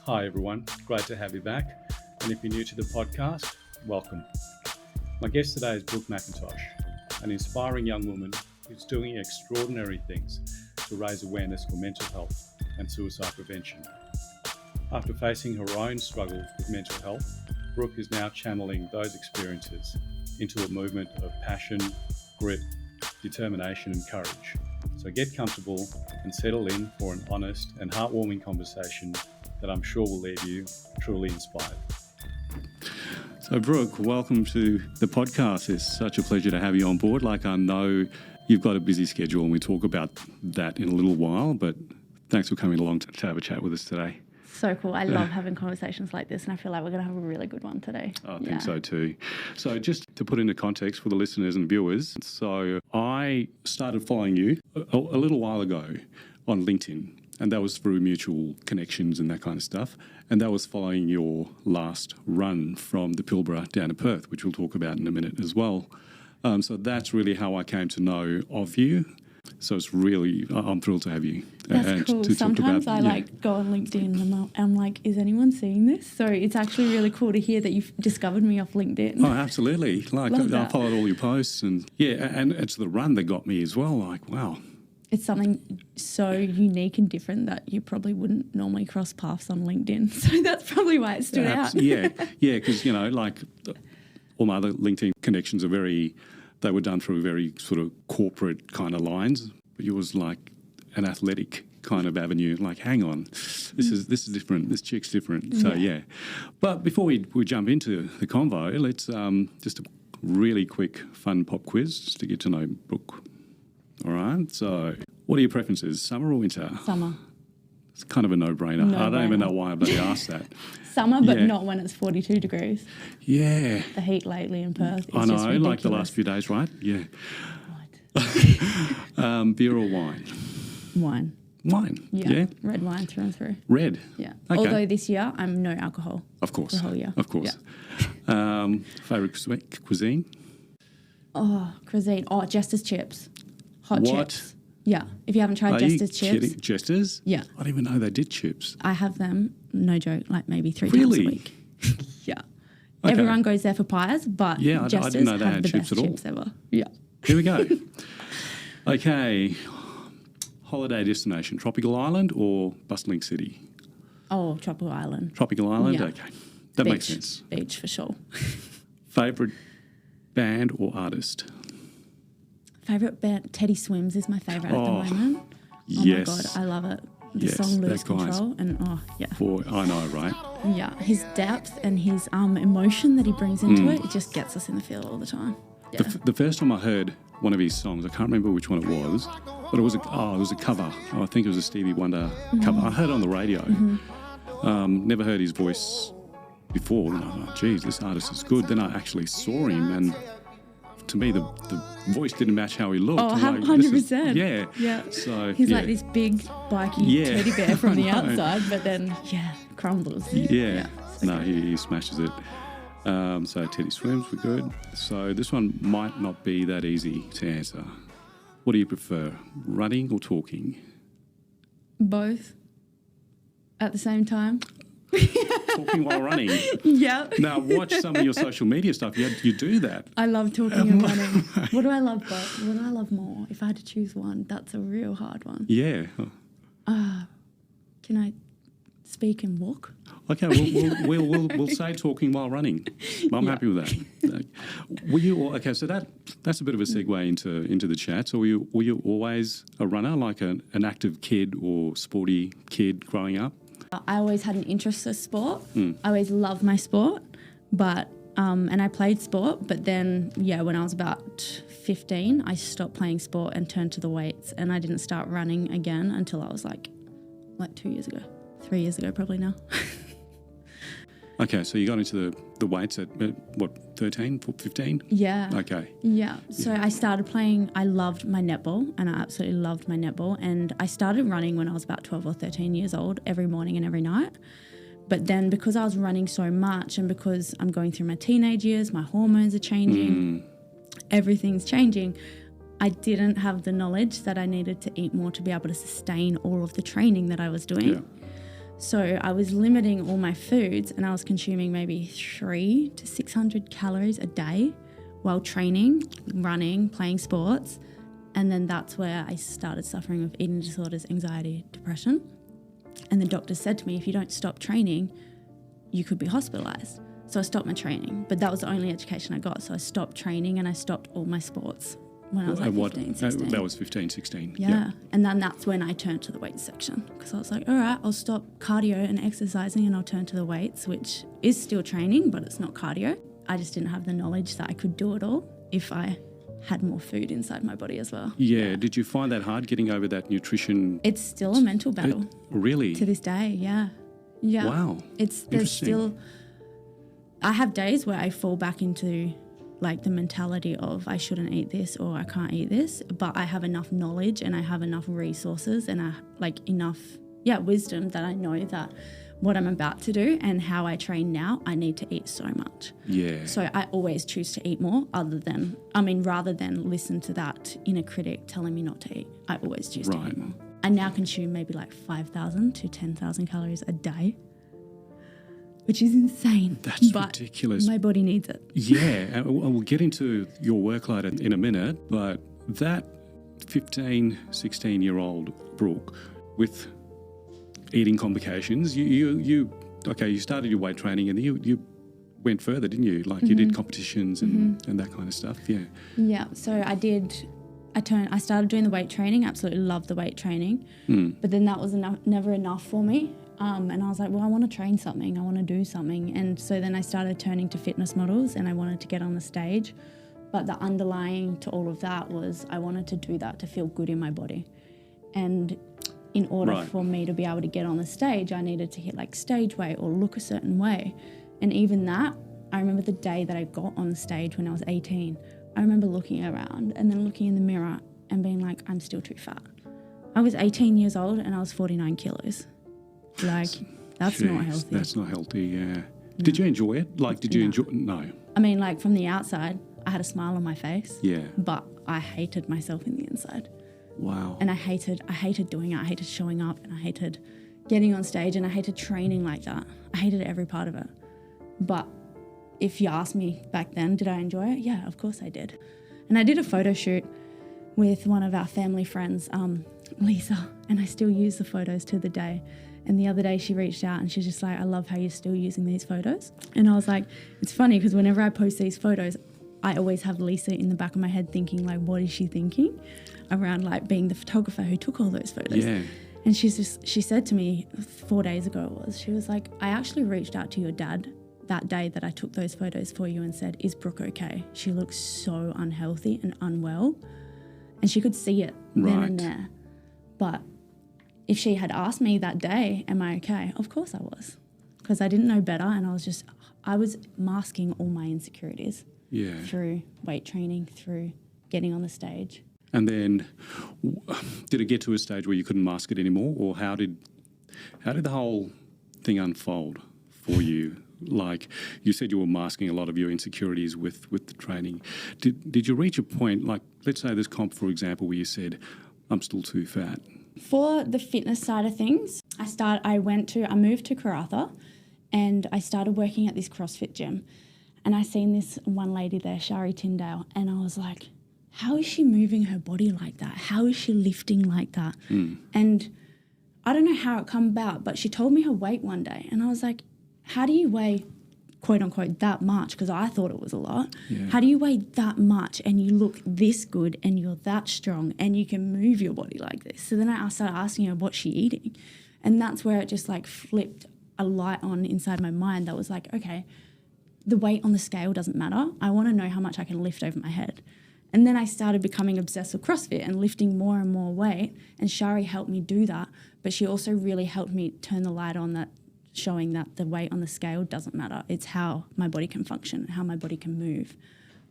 Hi everyone, great to have you back. And if you're new to the podcast, welcome. My guest today is Brooke McIntosh, an inspiring young woman who's doing extraordinary things to raise awareness for mental health and suicide prevention. After facing her own struggles with mental health, Brooke is now channeling those experiences into a movement of passion, grit, determination and courage. So get comfortable and settle in for an honest and heartwarming conversation that I'm sure will leave you truly inspired. So Brooke, welcome to the podcast. It's such a pleasure to have you on board. I know you've got a busy schedule and we talk about that in a little while, but thanks for coming along to have a chat with us today. So cool. I love having conversations like this and I feel like we're going to have a really good one today. I think so too. So just to put into context for the listeners and viewers, so I started following you a little while ago on LinkedIn, and that was through mutual connections and that kind of stuff, and that was following your last run from the Pilbara down to Perth, which we'll talk about in a minute as well. So that's really how I came to know of you. So it's really, I'm thrilled to have you. That's cool. Sometimes I go on LinkedIn and I'm like, is anyone seeing this? So it's actually really cool to hear that you've discovered me off LinkedIn. Oh, absolutely. I followed all your posts and and it's the run that got me as well. Wow. It's something so unique and different that you probably wouldn't normally cross paths on LinkedIn. So that's probably why it stood out. Because, all my other LinkedIn connections they were done through very sort of corporate kind of lines, but yours like an athletic kind of avenue. Hang on, this is different. This chick's different. So But before we jump into the convo, let's just a really quick fun pop quiz just to get to know Brooke. All right. So, what are your preferences, summer or winter? Summer. It's kind of a no-brainer. I don't even know why I bloody asked that. Summer, but not when it's 42 degrees. Yeah. The heat lately in Perth is I know, just ridiculous. like the last few days, right? Yeah. Right. Beer or wine? Wine. Wine. Yeah. Red wine through and through. Red. Yeah. Okay. Although this year I'm no alcohol. Of course. The whole year. Of course. Yeah. Favourite cuisine? Oh, cuisine. Oh, Jester's chips. Hot what? chips. Yeah. If you haven't tried Jester's chips. Kidding? Jester's? Yeah. I didn't even know they did chips. I have them, no joke, maybe 3 times a week. Yeah. Okay. Everyone goes there for pies, but Jester's I didn't know they have had the chips best at all. chips ever. Yeah. Here we go. Okay. Holiday destination, tropical island or bustling city? Oh, tropical island. Tropical island? Yeah. Okay. That makes sense. Beach for sure. Favourite band or artist? Favourite band, Teddy Swims is my favourite at the moment. Oh yes. my God, I love it. The song Lose Control Boy, I know, right? Yeah, his depth and his emotion that he brings into it just gets us in the field all the time. Yeah. The first time I heard one of his songs, I can't remember which one it was, but it was a cover. I think it was a Stevie Wonder cover. I heard it on the radio. Never heard his voice before. And I'm like, geez, this artist is good. Then I actually saw him and to me, the voice didn't match how he looked. Oh, 100%. Yeah. So he's like this big, bikey teddy bear from the outside, but then, crumbles. Yeah. So no, he smashes it. So Teddy Swims, we're good. So this one might not be that easy to answer. What do you prefer, running or talking? Both. At the same time. Talking while running. Yeah. Now, watch some of your social media stuff. You do that. I love talking and running. What do I love more? If I had to choose one, that's a real hard one. Yeah. Can I speak and walk? Okay, we'll say talking while running. I'm happy with that. Were you okay? So that's a bit of a segue into the chat. So were you always a runner, like an active kid or sporty kid growing up? I always had an interest in sport. I always loved my sport, but and I played sport. But then, when I was about 15, I stopped playing sport and turned to the weights, and I didn't start running again until I was like 2 years ago, 3 years ago, probably now. Okay, so you got into the weights at, 13, 15? Yeah. Okay. Yeah. So I started playing, I loved my netball, and I absolutely loved my netball. And I started running when I was about 12 or 13 years old, every morning and every night. But then because I was running so much and because I'm going through my teenage years, my hormones are changing, everything's changing, I didn't have the knowledge that I needed to eat more to be able to sustain all of the training that I was doing. Yeah. So I was limiting all my foods and I was consuming maybe 300 to 600 calories a day while training, running, playing sports. And then that's where I started suffering with eating disorders, anxiety, depression. And the doctor said to me, if you don't stop training, you could be hospitalized. So I stopped my training, but that was the only education I got. So I stopped training and I stopped all my sports when I was like 15, 16. That was 15, 16. Yeah. And then that's when I turned to the weights section because I was like, all right, I'll stop cardio and exercising and I'll turn to the weights, which is still training, but it's not cardio. I just didn't have the knowledge that I could do it all if I had more food inside my body as well. Yeah. Did you find that hard getting over that nutrition? It's still a mental battle. Really? To this day, yeah. Yeah. Wow. There's still, I have days where I fall back into like the mentality of I shouldn't eat this or I can't eat this, but I have enough knowledge and I have enough resources and I like enough wisdom that I know that what I'm about to do and how I train now, I need to eat so much. Yeah. So I always choose to eat more rather than listen to that inner critic telling me not to eat. I always choose to eat more. I now consume maybe like 5,000 to 10,000 calories a day, which is insane. That's ridiculous. My body needs it. Yeah, and we'll get into your workload in a minute, but that 15, 16-year-old Brooke with eating complications, you started your weight training and you went further, didn't you? Like you did competitions and that kind of stuff, yeah. Yeah, so I started doing the weight training, absolutely loved the weight training, but then that was never enough for me. And I was like, well, I want to train something. I want to do something. And so then I started turning to fitness models and I wanted to get on the stage. But the underlying to all of that was I wanted to do that to feel good in my body. And in order for me to be able to get on the stage, I needed to hit like stage weight or look a certain way. And even that, I remember the day that I got on the stage when I was 18, I remember looking around and then looking in the mirror and being like, I'm still too fat. I was 18 years old and I was 49 kilos. Like, that's not healthy. That's not healthy, yeah. No. Did you enjoy it? Like, did you enjoy it? No. I mean, like, from the outside, I had a smile on my face. Yeah. But I hated myself in the inside. Wow. And I hated doing it. I hated showing up and I hated getting on stage and I hated training like that. I hated every part of it. But if you asked me back then, did I enjoy it? Yeah, of course I did. And I did a photo shoot with one of our family friends, Lisa, and I still use the photos to the day. And the other day she reached out and she's just like, I love how you're still using these photos. And I was like, it's funny because whenever I post these photos, I always have Lisa in the back of my head thinking like, what is she thinking around like being the photographer who took all those photos? Yeah. And she said to me 4 days ago, she was like, I actually reached out to your dad that day that I took those photos for you and said, is Brooke okay? She looks so unhealthy and unwell. And she could see it then and there. But if she had asked me that day, am I okay? Of course I was, because I didn't know better and I was masking all my insecurities through weight training, through getting on the stage. And then did it get to a stage where you couldn't mask it anymore, or how did the whole thing unfold for you? Like you said, you were masking a lot of your insecurities with the training. Did you reach a point, like let's say this comp, for example, where you said, I'm still too fat? For the fitness side of things, I moved to Karratha and I started working at this CrossFit gym. And I seen this one lady there, Shari Tyndale, and I was like, how is she moving her body like that? How is she lifting like that? And I don't know how it come about, but she told me her weight one day. And I was like, how do you weigh, quote unquote, that much? Because I thought it was a lot. Yeah. How do you weigh that much and you look this good and you're that strong and you can move your body like this? So then I started asking her what's she eating. And that's where it just like flipped a light on inside my mind that was like, okay, the weight on the scale doesn't matter. I want to know how much I can lift over my head. And then I started becoming obsessed with CrossFit and lifting more and more weight. And Shari helped me do that. But she also really helped me turn the light on that, showing that the weight on the scale doesn't matter. It's how my body can function, how my body can move.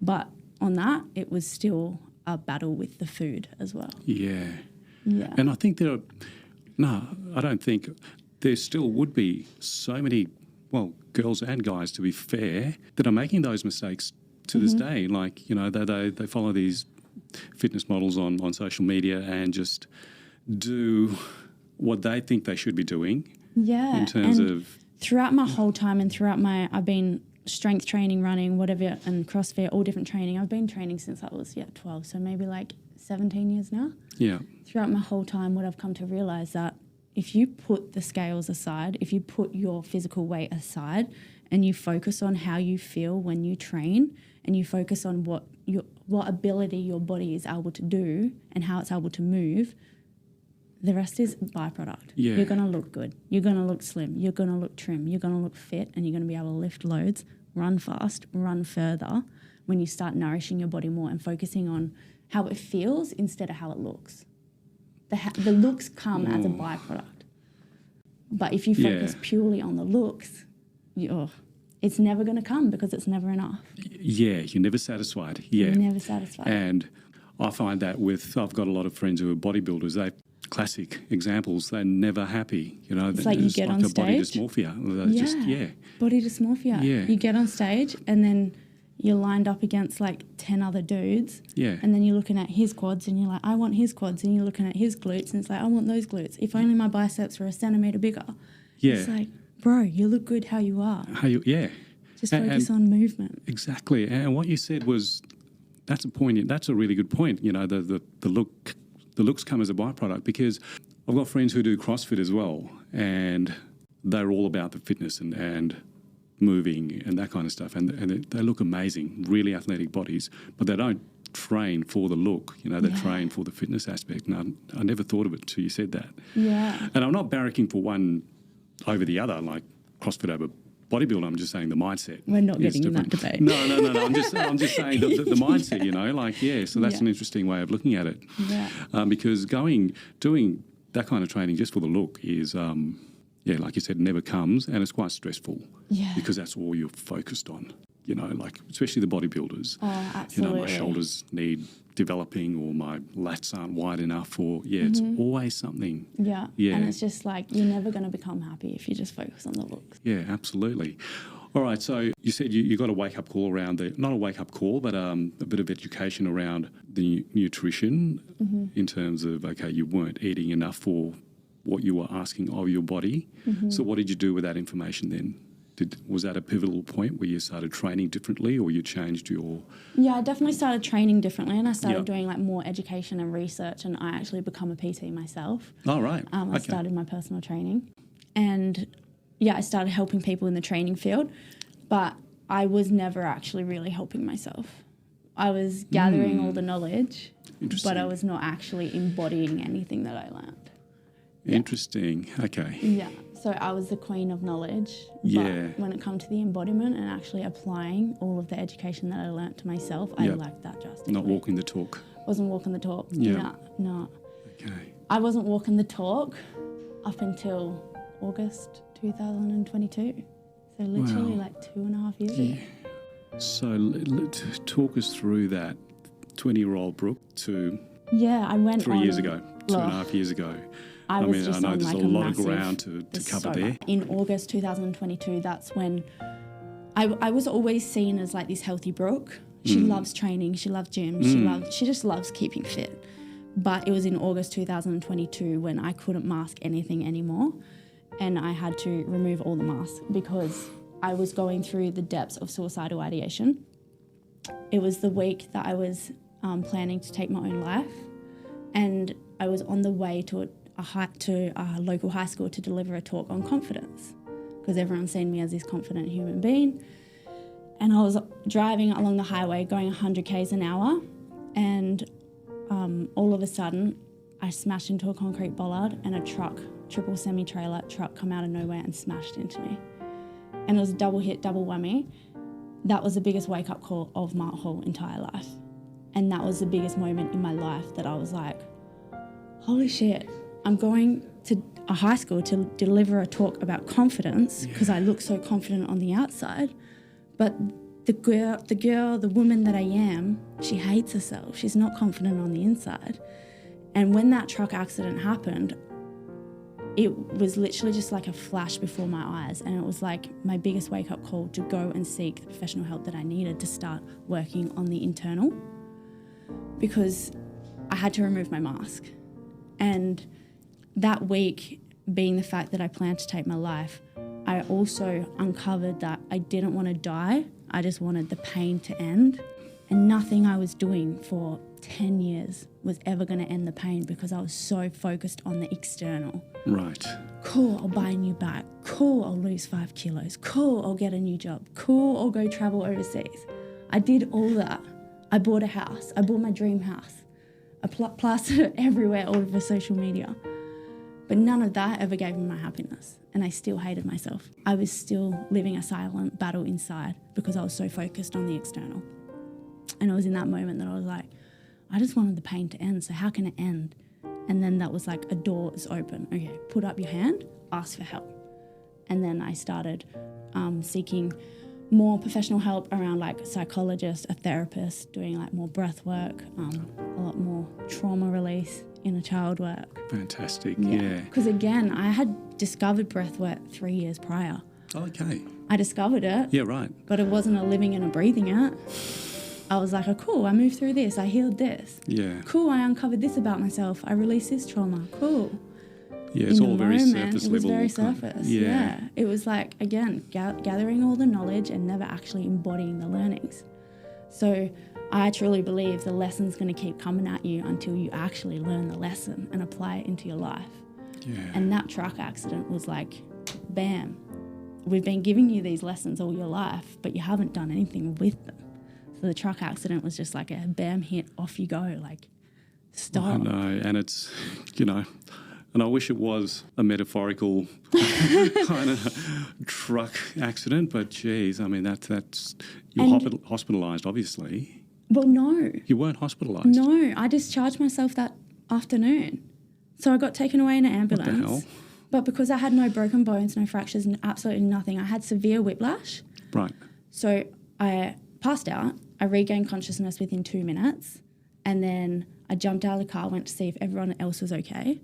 But on that, it was still a battle with the food as well. Yeah. And I think I don't think there still would be so many, well, girls and guys, to be fair, that are making those mistakes to this day. Like, you know, they follow these fitness models on social media and just do what they think they should be doing Yeah. In terms and of... throughout my whole time and I've been strength training, running, whatever, and CrossFit, all different training. I've been training since I was 12, so maybe like 17 years now. Yeah. Throughout my whole time, what I've come to realise that if you put the scales aside, if you put your physical weight aside and you focus on how you feel when you train and you focus on what ability your body is able to do and how it's able to move, the rest is byproduct. Yeah. You're going to look good. You're going to look slim. You're going to look trim. You're going to look fit, and you're going to be able to lift loads, run fast, run further when you start nourishing your body more and focusing on how it feels instead of how it looks. The looks come as a byproduct. But if you focus purely on the looks, it's never going to come because it's never enough. Yeah, you're never satisfied. Yeah. You're never satisfied. And I find that I've got a lot of friends who are bodybuilders, classic examples, they're never happy. You know, it's like you get on stage. Body dysmorphia. Body dysmorphia. Yeah. You get on stage and then you're lined up against like 10 other dudes. Yeah. And then you're looking at his quads and you're like, I want his quads. And you're looking at his glutes and it's like, I want those glutes. If only my biceps were a centimetre bigger. Yeah. It's like, bro, you look good how you are. Just focus on movement. Exactly. And what you said was, that's a really good point. You know, the looks come as a byproduct, because I've got friends who do CrossFit as well, and they're all about the fitness and moving and that kind of stuff, and they look amazing, really athletic bodies, but they don't train for the look. You know, they train for the fitness aspect. And I never thought of it until you said that. Yeah. And I'm not barracking for one over the other, like CrossFit over bodybuilding. I'm just saying the mindset. We're not getting in that debate. No. I'm just saying the mindset. You know, like so that's an interesting way of looking at it. Yeah. Because doing that kind of training just for the look is, like you said, never comes, and it's quite stressful. Yeah. Because that's all you're focused on. You know, like especially the bodybuilders. Oh, absolutely. You know, my shoulders need developing, or my lats aren't wide enough, or it's always something. Yeah. And it's just like, you're never going to become happy if you just focus on the looks. Yeah, absolutely. All right, so you said you got a wake-up call around not a wake-up call, but a bit of education around the nutrition in terms of, okay, you weren't eating enough for what you were asking of your body. So what did you do with that information then? Was that a pivotal point where you started training differently, or you changed your... Yeah, I definitely started training differently, and I started doing like more education and research, and I actually become a PT myself. Oh, right. I started my personal training, and I started helping people in the training field, but I was never actually really helping myself. I was gathering all the knowledge, but I was not actually embodying anything that I learned. Interesting. Okay. Yeah. So I was the queen of knowledge. But when it comes to the embodiment and actually applying all of the education that I learnt to myself, I lacked that drastically. Not walking the talk. Wasn't walking the talk. Yeah. No. Okay. I wasn't walking the talk up until August 2022. So literally like 2.5 years ago. So talk us through that 20-year-old Brooke to I went 3 years ago, 2.5 years ago. I know there's a lot of ground to cover there. In August 2022, that's when I was always seen as like this healthy Brooke. She loves training, she loves gym, she just loves keeping fit. But it was in August 2022 when I couldn't mask anything anymore, and I had to remove all the masks because I was going through the depths of suicidal ideation. It was the week that I was planning to take my own life, and I was on the way to a local high school to deliver a talk on confidence, because everyone's seen me as this confident human being. And I was driving along the highway going 100 k's an hour, and all of a sudden I smashed into a concrete bollard, and a triple semi-trailer truck come out of nowhere and smashed into me. And it was a double hit, double whammy. That was the biggest wake-up call of my whole entire life. And that was the biggest moment in my life that I was like, holy shit, I'm going to a high school to deliver a talk about confidence because I look so confident on the outside. But the woman that I am, she hates herself. She's not confident on the inside. And when that truck accident happened, it was literally just like a flash before my eyes. And it was like my biggest wake-up call to go and seek the professional help that I needed to start working on the internal, because I had to remove my mask. And that week, being the fact that I planned to take my life, I also uncovered that I didn't want to die. I just wanted the pain to end. And nothing I was doing for 10 years was ever going to end the pain because I was so focused on the external. Right. Cool, I'll buy a new bag. Cool, I'll lose 5 kilos. Cool, I'll get a new job. Cool, I'll go travel overseas. I did all that. I bought a house. I bought my dream house. I plastered it everywhere, all over social media. But none of that ever gave me my happiness. And I still hated myself. I was still living a silent battle inside because I was so focused on the external. And it was in that moment that I was like, I just wanted the pain to end, so how can it end? And then that was like a door is open. Okay, put up your hand, ask for help. And then I started seeking more professional help around like a psychologist, a therapist, doing like more breath work, a lot more trauma release, inner child work. Fantastic, yeah. Because again, I had discovered breath work 3 years prior. Okay. I discovered it. Yeah, right. But it wasn't a living and a breathing it. I was like, oh, cool, I moved through this, I healed this. Yeah. Cool, I uncovered this about myself, I released this trauma, cool. Yeah, it's all very surface level. It was very surface, yeah. It was like, again, gathering all the knowledge and never actually embodying the learnings. So I truly believe the lesson's going to keep coming at you until you actually learn the lesson and apply it into your life. Yeah. And that truck accident was like, bam, we've been giving you these lessons all your life, but you haven't done anything with them. So the truck accident was just like a bam hit, off you go, like stop. I know, and it's, and I wish it was a metaphorical kind of truck accident, but geez, I mean, that's you're hospitalised, obviously. Well, no. You weren't hospitalised? No, I discharged myself that afternoon. So I got taken away in an ambulance. What the hell? But because I had no broken bones, no fractures, and absolutely nothing, I had severe whiplash. Right. So I passed out. I regained consciousness within 2 minutes. And then I jumped out of the car, went to see if everyone else was okay.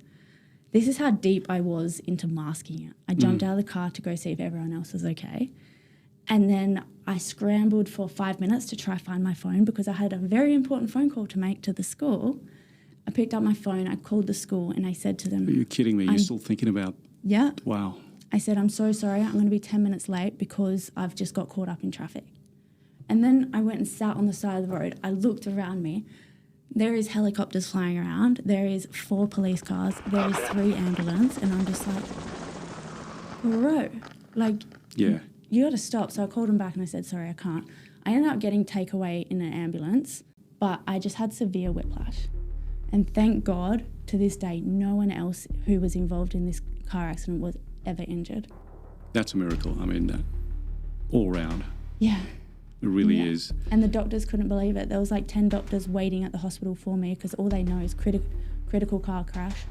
This is how deep I was into masking it. I jumped out of the car to go see if everyone else was okay. And then I scrambled for 5 minutes to try find my phone because I had a very important phone call to make to the school. I picked up my phone, I called the school, and I said to them... Are you kidding me? You're still thinking about... Yeah. Wow. I said, I'm so sorry, I'm going to be 10 minutes late because I've just got caught up in traffic. And then I went and sat on the side of the road. I looked around me. There is helicopters flying around. There is 4 police cars. There is 3 ambulances. And I'm just like, bro, like, yeah, you got to stop. So I called him back and I said, sorry, I can't. I ended up getting takeaway in an ambulance, but I just had severe whiplash. And thank God, to this day, no one else who was involved in this car accident was ever injured. That's a miracle. I mean, all round. Yeah. It really is. And the doctors couldn't believe it. There was like 10 doctors waiting at the hospital for me because all they know is critical car crash,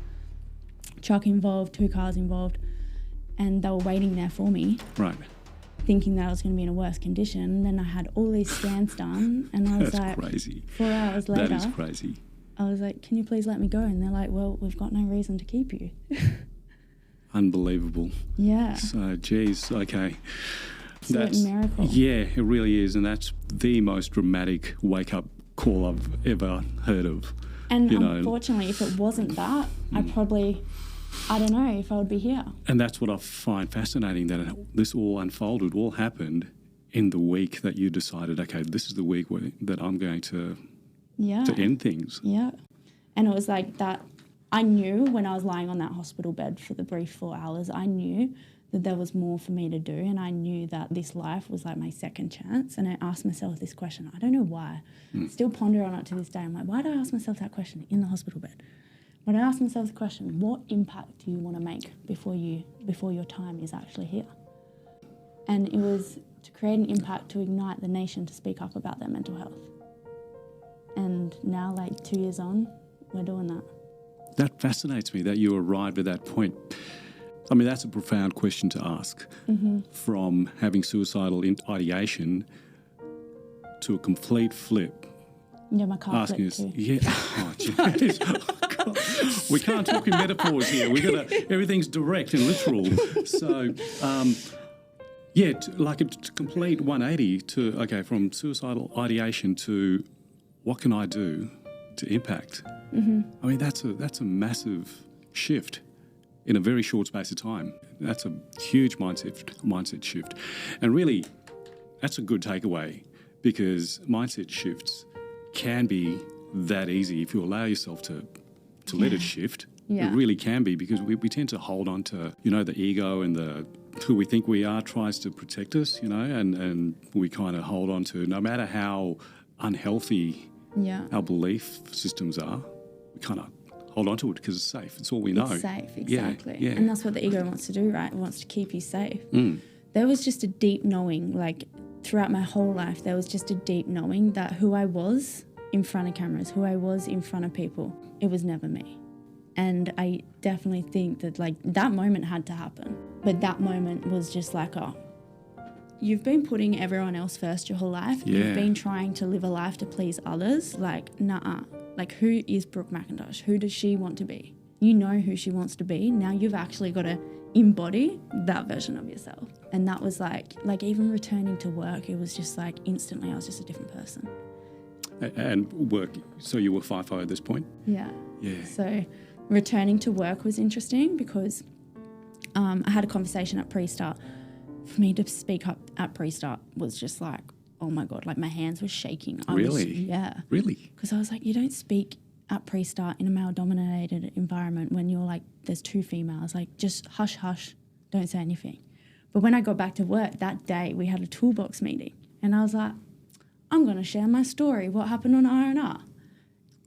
truck involved, 2 cars involved, and they were waiting there for me. Right. Thinking that I was going to be in a worse condition. And then I had all these scans done and I was That's like, crazy. 4 hours later. That is crazy. I was like, can you please let me go? And they're like, well, we've got no reason to keep you. Unbelievable. Yeah. So, geez, okay. That's a miracle. Yeah, it really is. And that's the most dramatic wake-up call I've ever heard of. And unfortunately, if it wasn't that, I don't know if I would be here. And that's what I find fascinating, that this all unfolded, all happened in the week that you decided, okay, this is the week that I'm going to end things. Yeah. And it was like that. I knew when I was lying on that hospital bed for the brief 4 hours, I knew that there was more for me to do, and I knew that this life was like my second chance. And I asked myself this question. I don't know why. I still ponder on it to this day. I'm like, why did I ask myself that question in the hospital bed? But I asked myself the question, what impact do you want to make before your time is actually here? And it was to create an impact to ignite the nation to speak up about their mental health. And now, like 2 years on, we're doing that. That fascinates me, that you arrived at that point. I mean, that's a profound question to ask. From having suicidal ideation to a complete flip. Yeah, my car asking flipped us, too. yeah, oh, geez. Oh, God. We can't talk in metaphors here. Everything's direct and literal. So, like a complete 180 from suicidal ideation to what can I do to impact? I mean, that's a massive shift. in a very short space of time. That's a huge mindset shift. And really, that's a good takeaway, because mindset shifts can be that easy if you allow yourself to let it shift. Yeah. It really can be, because we tend to hold on to, the ego and who we think we are tries to protect us, and we kind of hold on to, no matter how unhealthy our belief systems are, we kind of hold on to it because it's safe. It's all we know. It's safe, exactly. Yeah. And that's what the ego wants to do, right? It wants to keep you safe. Mm. There was just a deep knowing, like throughout my whole life, there was just a deep knowing that who I was in front of cameras, who I was in front of people, it was never me. And I definitely think that like that moment had to happen. But that moment was just like, oh, you've been putting everyone else first your whole life. Yeah. You've been trying to live a life to please others. Like, nah. Like, who is Brooke McIntosh? Who does she want to be? You know who she wants to be. Now you've actually got to embody that version of yourself. And that was like even returning to work, it was just like instantly I was just a different person. And work, so you were FIFO at this point? Yeah. Yeah. So returning to work was interesting because I had a conversation at pre-start. For me to speak up at pre-start was just like, oh my God, like my hands were shaking. Really? Yeah. Really? Because I was like, you don't speak at pre-start in a male-dominated environment when you're like, there's two females. Like, just hush, hush, don't say anything. But when I got back to work that day, we had a toolbox meeting. And I was like, I'm going to share my story, what happened on R&R.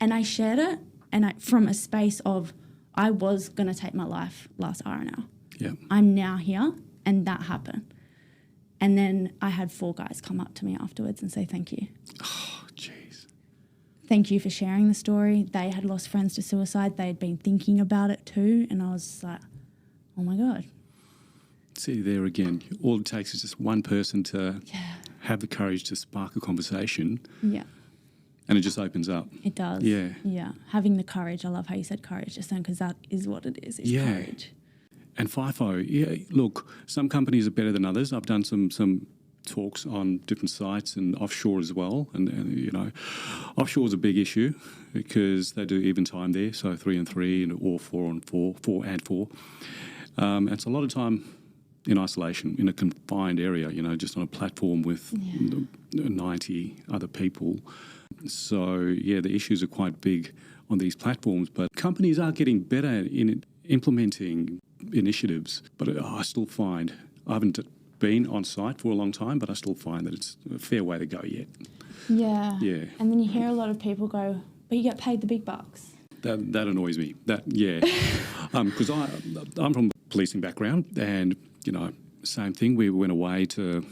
And I shared it, and from a space of, I was going to take my life last R&R. Yeah. I'm now here, and that happened. And then I had 4 guys come up to me afterwards and say thank you. Oh, jeez. Thank you for sharing the story. They had lost friends to suicide. They had been thinking about it too. And I was just like, oh my God. See, there again, all it takes is just one person to have the courage to spark a conversation. Yeah. And it just opens up. It does. Yeah. Yeah. Having the courage. I love how you said courage just then, because that is what it is. It's courage. And FIFO, look, some companies are better than others. I've done some talks on different sites and offshore as well. And offshore is a big issue because they do even time there, so 3 and 3 or 4 and 4, 4 and 4. And it's a lot of time in isolation, in a confined area, just on a platform with 90 other people. So, the issues are quite big on these platforms, but companies are getting better in implementing initiatives, but I still find, I haven't been on site for a long time, but I still find that it's a fair way to go yet. Yeah. Yeah. And then you hear a lot of people go, but you get paid the big bucks. That annoys me. Because I'm from a policing background, and, same thing, we went away to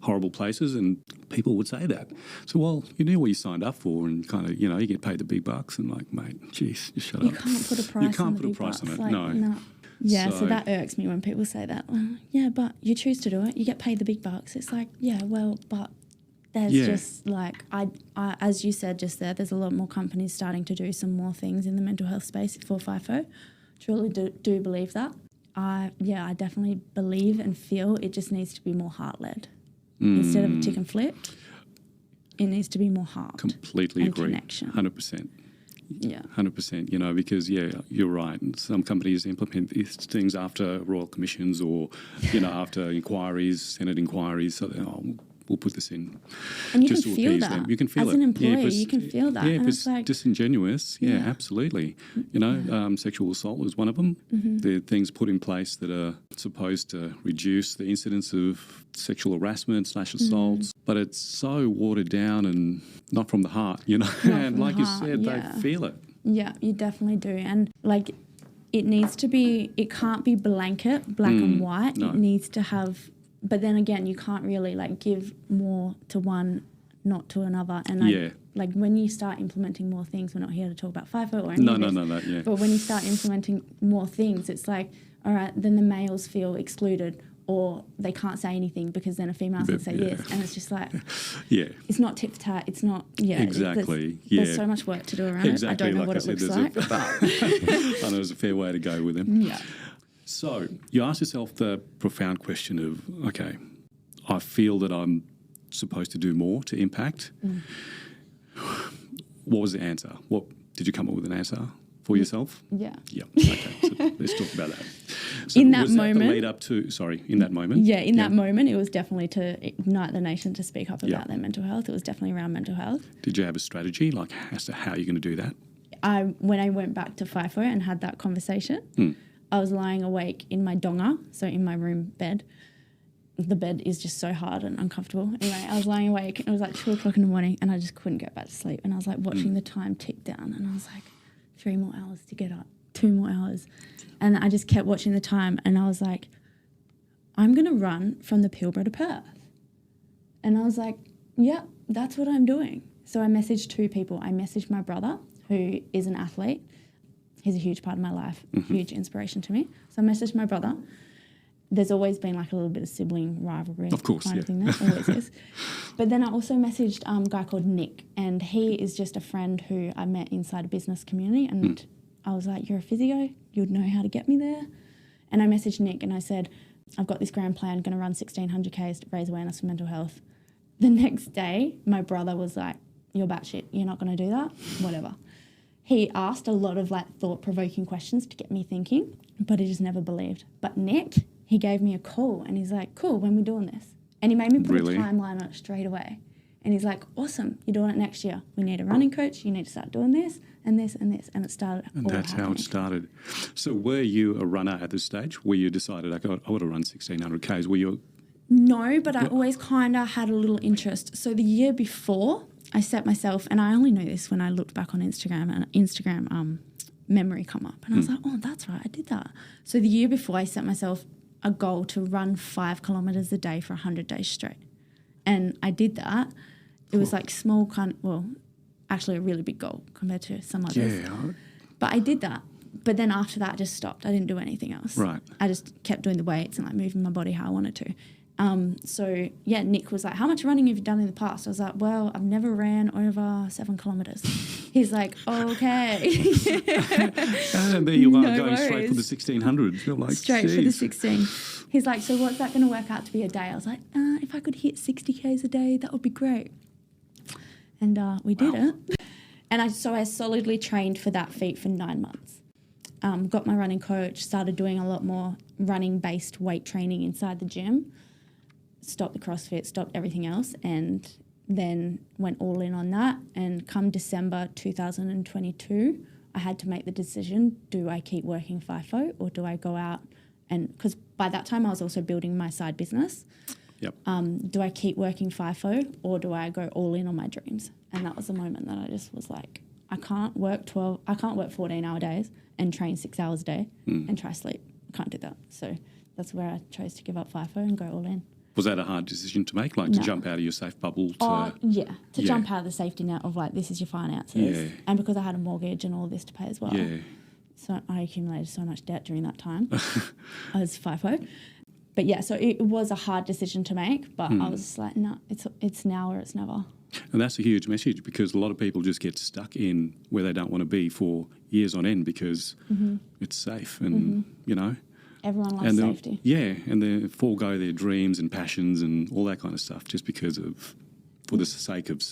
horrible places and people would say that. So, well, you knew what you signed up for and kind of, you get paid the big bucks and like, mate, jeez, just shut up. You can't put a price on it. You can't put a price on it, like, no. Yeah, so that irks me when people say that. Yeah, but you choose to do it. You get paid the big bucks. It's like, yeah, well, but there's just like, I as you said just there, there's a lot more companies starting to do some more things in the mental health space for FIFO. Truly do believe that. I definitely believe and feel it just needs to be more heart-led. Instead of a tick and flip, it needs to be more heart. Completely and agree. Connection. 100%. Yeah. 100%, because, you're right. Some companies implement these things after royal commissions or, after inquiries, Senate inquiries. So, we'll put this in. And you just can to feel appease that. them. You can feel As it. an employee, you can feel that. Yeah, and if it's like disingenuous, absolutely. Sexual assault is one of them. Mm-hmm. There are things put in place that are supposed to reduce the incidence of sexual harassment / assaults, but it's so watered down and not from the heart, and like you said, they feel it. Yeah, you definitely do. And like it needs to be, it can't be blanket, black and white. No. It needs to have, but then again, you can't really like give more to one, not to another. And like when you start implementing more things, we're not here to talk about FIFO or anything. No. But when you start implementing more things, it's like, all right, then the males feel excluded or they can't say anything because then a female can say yes. And it's just like, it's not tit for tat. It's not, Exactly. There's so much work to do around it. I don't know like what it looks like. But I know there's a fair way to go with them. Yeah. So you ask yourself the profound question of, okay, I feel that I'm supposed to do more to impact. What was the answer? What did you come up with an answer? for yourself? Yeah. Yeah. Okay. So let's talk about that. So In that was moment, that the lead up to? Sorry, in that moment. Yeah, in that moment, it was definitely to ignite the nation to speak up about Yeah. their mental health. It was definitely around mental health. Did you have a strategy, like as to how you're going to do that? When I went back to FIFO and had that conversation, I was lying awake in my donga, so in my room bed. The bed is just so hard and uncomfortable. Anyway, I was lying awake and it was like 2 o'clock in the morning and I just couldn't get back to sleep. And I was like watching the time tick down and I was like, 3 more hours to get up, 2 more hours. And I just kept watching the time and I was like, I'm going to run from the Pilbara to Perth. And I was like, yeah, that's what I'm doing. So I messaged 2 people. I messaged my brother, who is an athlete. He's a huge part of my life, huge inspiration to me. So I messaged my brother. There's always been like a little bit of sibling rivalry of course, kind of thing there, always is. But then I also messaged a guy called Nick, and he is just a friend who I met inside a business community, and I was like, you're a physio, you'd know how to get me there. And I messaged Nick and I said, I've got this grand plan, going to run 1,600 Ks to raise awareness for mental health. The next day, my brother was like, you're batshit, you're not going to do that, whatever. He asked a lot of like thought-provoking questions to get me thinking, but he just never believed. But Nick, he gave me a call and he's like, cool, when we doing this? And he made me put a timeline on it straight away. And he's like, awesome, you're doing it next year. We need a running coach, you need to start doing this and this and this. And it started And all that's happening. how it started. So were you a runner at this stage where you decided, I want to run 1,600 Ks? Were you? No, but I always kind of had a little interest. So the year before, I set myself, and I only know this when I looked back on Instagram, and Instagram memory come up. And I was like, oh, that's right, I did that. So the year before, I set myself a goal to run 5 kilometres a day for 100 days straight. And I did that. It was like small, actually a really big goal compared to some others. Yeah. But I did that. But then after that, I just stopped. I didn't do anything else. Right. I just kept doing the weights and like moving my body how I wanted to. So yeah, Nick was like, how much running have you done in the past? I was like, well, I've never ran over 7 kilometres. He's like, okay. And there you are, No going straight worries. for the 1,600. You're like, Straight for the geez. 16. He's like, so what's that going to work out to be a day? I was like, if I could hit 60 Ks a day, that would be great. And we did it. And I solidly trained for that feat for 9 months. Got my running coach, started doing a lot more running-based weight training inside the gym, stopped the CrossFit, stopped everything else, and then went all in on that. And come December 2022, I had to make the decision, do I keep working FIFO or do I go out and, because by that time I was also building my side business. Yep. Do I keep working FIFO or do I go all in on my dreams? And that was the moment that I just was like, I can't work 14-hour days and train 6 hours a day and try sleep. I can't do that. So that's where I chose to give up FIFO and go all in. Was that a hard decision to make, like to jump out of your safe bubble? To Jump out of the safety net of like, this is your finances. Yeah. And because I had a mortgage and all this to pay as well. Yeah. So I accumulated so much debt during that time as FIFO. But yeah, so it was a hard decision to make, but I was just like, no, it's now or it's never. And that's a huge message because a lot of people just get stuck in where they don't want to be for years on end because it's safe and, you know. Everyone loves safety. And they forego their dreams and passions and all that kind of stuff just because for the sake of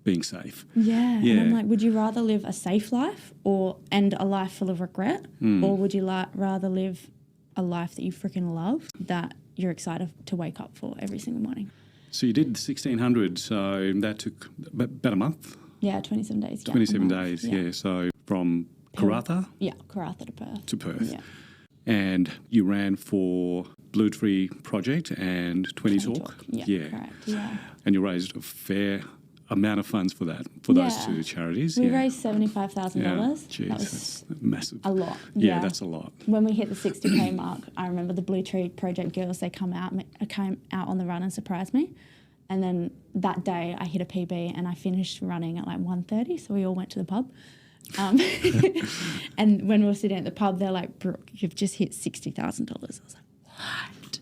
being safe. Yeah. And I'm like, would you rather live a safe life and a life full of regret? Or would you rather live a life that you freaking love, that you're excited to wake up for every single morning? So you did the 1,600, so that took about a month? Yeah, 27 days. 27 days, yeah. So from Karratha? Yeah, Karratha to Perth. To Perth. Yeah. And you ran for Blue Tree Project and 20 Talk? Yeah, correct, yeah. And you raised a fair amount of funds for that, for those two charities? We raised $75,000. Yeah, geez, that was that's massive. a lot. Yeah, that's a lot. When we hit the 60K mark, I remember the Blue Tree Project girls, they came out on the run and surprised me. And then that day I hit a PB and I finished running at like 1:30, so we all went to the pub. And when we were sitting at the pub, they're like, Brooke, you've just hit $60,000. I was like, what?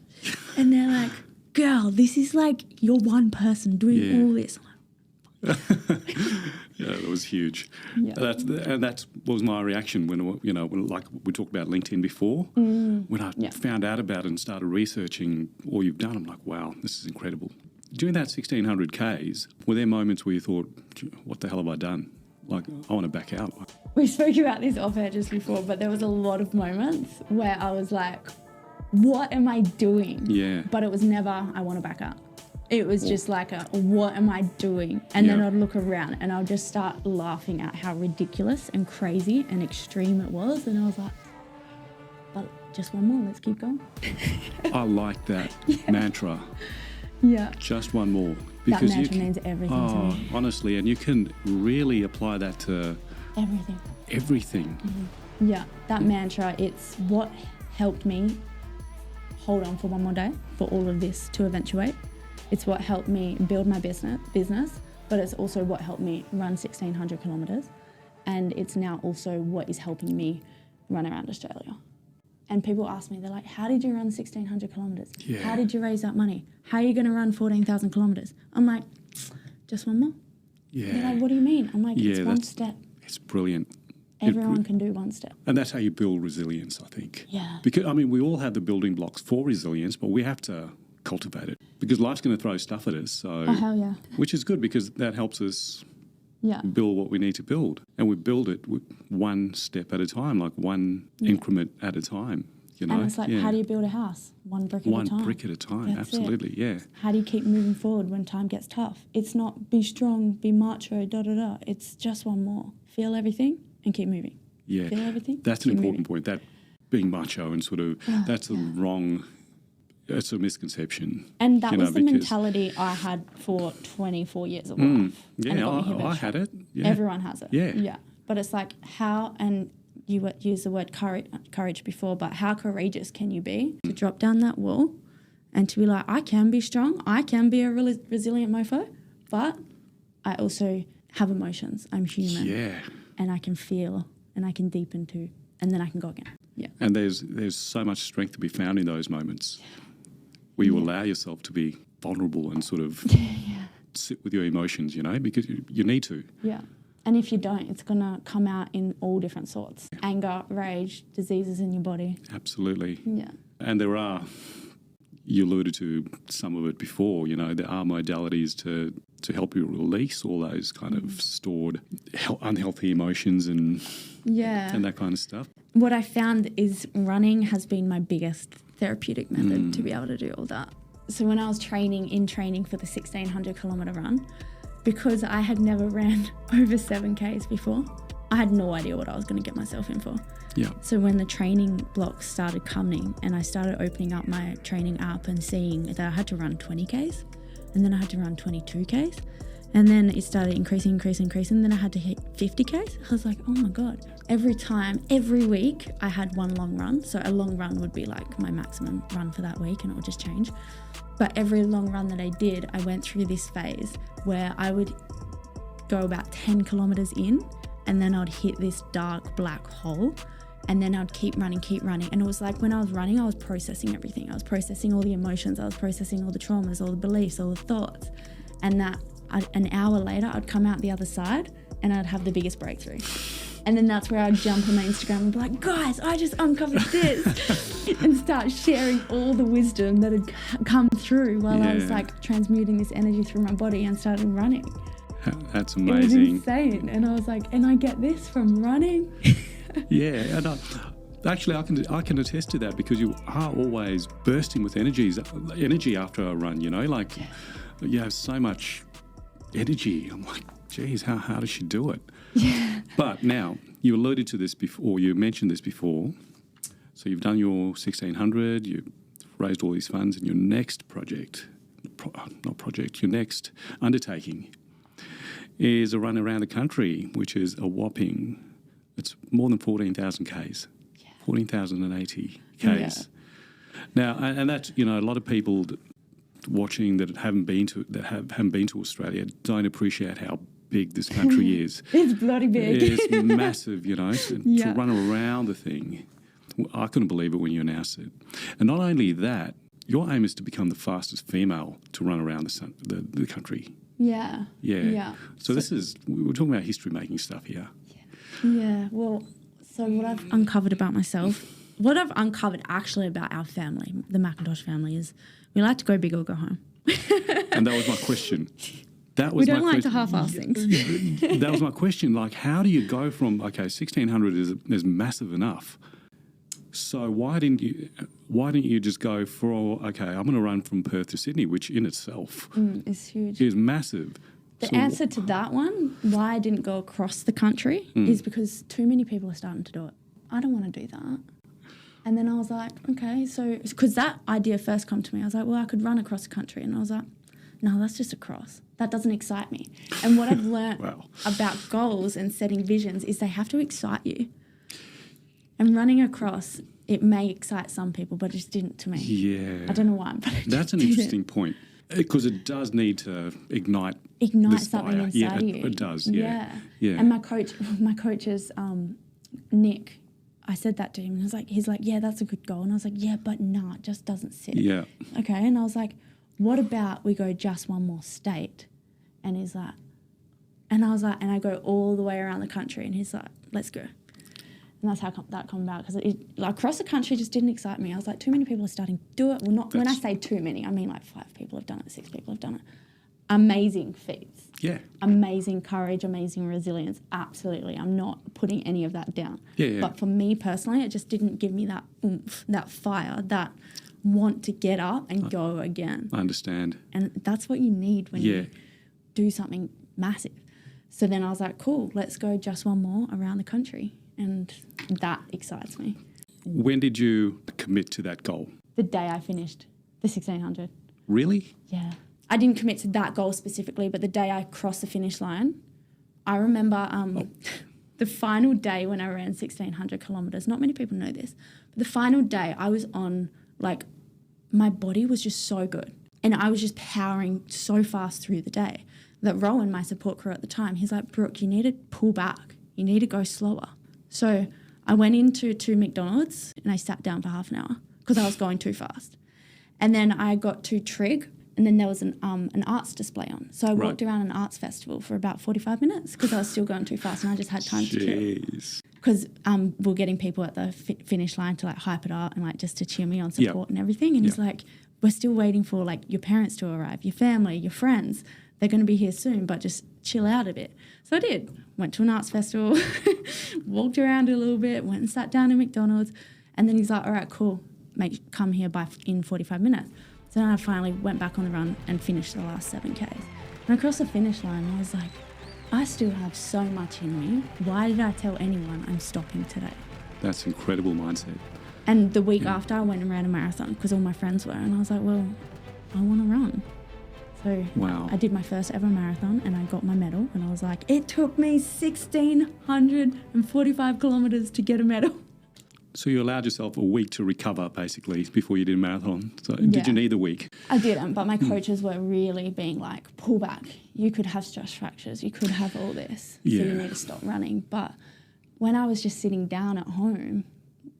And they're like, girl, this is like you're one person doing all this. I'm like, yeah, that was huge. Yeah. That was my reaction when like we talked about LinkedIn before. When I found out about it and started researching all you've done, I'm like, wow, this is incredible. During that 1,600 Ks, were there moments where you thought, what the hell have I done? Like, I want to back out. we spoke about this off air just before, but there was a lot of moments where I was like, what am I doing? Yeah. But it was never, I want to back up. It was just like what am I doing? And then I'd look around and I'd just start laughing at how ridiculous and crazy and extreme it was. And I was like, but just one more, let's keep going. I like that mantra. Yeah. Just one more. That mantra means everything to me. Honestly, and you can really apply that to everything. Mm-hmm. Yeah, that mantra, it's what helped me hold on for one more day for all of this to eventuate. It's what helped me build my business, but it's also what helped me run 1,600 kilometres. And it's now also what is helping me run around Australia. And people ask me, they're like, how did you run 1,600 kilometres? Yeah. How did you raise that money? How are you going to run 14,000 kilometres? I'm like, just one more. Yeah. They're like, what do you mean? I'm like, it's one step. It's brilliant. Everyone can do one step. And that's how you build resilience, I think. Yeah. Because, I mean, we all have the building blocks for resilience, but we have to cultivate it because life's going to throw stuff at us. So, hell yeah. Which is good because that helps us build what we need to build. And we build it one step at a time, like one increment at a time. You know? And it's like, how do you build a house? One brick at a time. One brick at a time, That's absolutely, it. yeah. How do you keep moving forward when time gets tough? It's not be strong, be macho, da-da-da. It's just one more. Feel everything and keep moving. Yeah. Feel everything. That's an important point, that being macho and sort of, that's a wrong, it's a misconception. And that was the mentality I had for 24 years of life. Yeah, I had it. Yeah. Everyone has it. Yeah. Yeah. But it's like how, and you used the word courage before, but how courageous can you be to drop down that wall and to be like, I can be strong, I can be a really resilient mofo, but I also have emotions. I'm human. Yeah. And I can feel and I can deepen too. And then I can go again. Yeah. And there's so much strength to be found in those moments where you allow yourself to be vulnerable and sort of sit with your emotions, you know, because you need to. Yeah. And if you don't, it's going to come out in all different sorts. Anger, rage, diseases in your body. Absolutely. Yeah. And there are, you alluded to some of it before, you know, there are modalities to help you release all those kind of stored unhealthy emotions and that kind of stuff. What I found is running has been my biggest therapeutic method to be able to do all that. So when I was training for the 1,600 kilometre run, because I had never ran over 7Ks before, I had no idea what I was going to get myself in for. Yeah. So when the training blocks started coming and I started opening up my training app and seeing that I had to run 20Ks and then I had to run 22Ks and then it started increasing, and then I had to hit 50Ks. I was like, oh my God. Every week I had one long run. So a long run would be like my maximum run for that week and it would just change. But every long run that I did, I went through this phase where I would go about 10 kilometers in and then I'd hit this dark black hole and then I'd keep running. And it was like when I was running, I was processing everything. I was processing all the emotions. I was processing all the traumas, all the beliefs, all the thoughts. And that an hour later, I'd come out the other side and I'd have the biggest breakthrough. And then that's where I'd jump on my Instagram and be like, guys, I just uncovered this and start sharing all the wisdom that had come through while I was like transmuting this energy through my body and started running. That's amazing. It was insane. And I was like, and I get this from running. Yeah, and actually I can attest to that because you are always bursting with energy after a run, you know, like you have so much energy. I'm like, geez, how does she do it? Yeah. But now, you alluded to this before, you mentioned this before. So you've done your 1,600, you've raised all these funds, and your next your next undertaking is a run around the country, which is a whopping, it's more than 14,000 Ks, 14,080 Ks. Yeah. Now, and that's, you know, a lot of people watching that haven't been to Australia don't appreciate how big this country is. It's bloody big. It's massive, you know, to run around the thing. I couldn't believe it when you announced it. And not only that, your aim is to become the fastest female to run around the country. Yeah. So this is, we're talking about history-making stuff here. Yeah, well, so what I've uncovered about myself, what I've uncovered actually about our family, the McIntosh family, is we like to go big or go home. And that was my question. That was we don't my like to question. half-ass things. That was my question. Like, how do you go from 1,600 is massive enough? So why didn't you just go for I'm going to run from Perth to Sydney, which in itself It's huge. is massive. The answer to that one, why I didn't go across the country, is because too many people are starting to do it. I don't want to do that. And then I was like, okay, so because that idea first come to me, I was like, well, I could run across the country, and I was like, no, that's just a cross. That doesn't excite me. And what I've learned about goals and setting visions is they have to excite you. And running across, it may excite some people, but it just didn't to me. Yeah. I don't know why, but that's an interesting point, because it does need to ignite something inside you. It does. Yeah. And my coach is Nick. I said that to him, and he's like, yeah, that's a good goal. And I was like, yeah, but nah, it just doesn't sit. Yeah. Okay. And I was like, what about we go just one more state? And he's like, and I was like, and I go all the way around the country, and he's like, let's go. And that's how that come about, because across the country just didn't excite me. I was like, too many people are starting to do it. Well, when I say too many, I mean like 5 people have done it, 6 people have done it. Amazing feats. Yeah. Amazing courage, amazing resilience. Absolutely. I'm not putting any of that down. Yeah. But for me personally, it just didn't give me that oomph, that fire, that want to get up and go again. I understand. And that's what you need when you do something massive. So then I was like, cool, let's go just one more around the country. And that excites me. When did you commit to that goal? The day I finished the 1,600. Really? Yeah. I didn't commit to that goal specifically, but the day I crossed the finish line, I remember the final day when I ran 1,600 kilometres. Not many people know this, but the final day I was on, my body was just so good. And I was just powering so fast through the day that Rowan, my support crew at the time, he's like, Brooke, you need to pull back. You need to go slower. So I went into 2 McDonald's and I sat down for half an hour because I was going too fast. And then I got to Trig, and then there was an arts display on. So I walked around an arts festival for about 45 minutes because I was still going too fast and I just had time to kill. Because we're getting people at the finish line to hype it up and just to cheer me on, support and everything. And he's like, we're still waiting for your parents to arrive, your family, your friends. They're going to be here soon, but just chill out a bit. So I did. Went to an arts festival, walked around a little bit, went and sat down in McDonald's. And then he's like, all right, cool, come here in 45 minutes. So then I finally went back on the run and finished the last 7Ks. And across the finish line, I was like, I still have so much in me. Why did I tell anyone I'm stopping today? That's incredible mindset. And the week after, I went and ran a marathon because all my friends were. And I was like, well, I want to run. So I did my first ever marathon and I got my medal. And I was like, it took me 1,645 kilometres to get a medal. So you allowed yourself a week to recover, basically, before you did a marathon. So did you need the week? I didn't, but my coaches were really being like, pull back. You could have stress fractures. You could have all this. So you need to stop running. But when I was just sitting down at home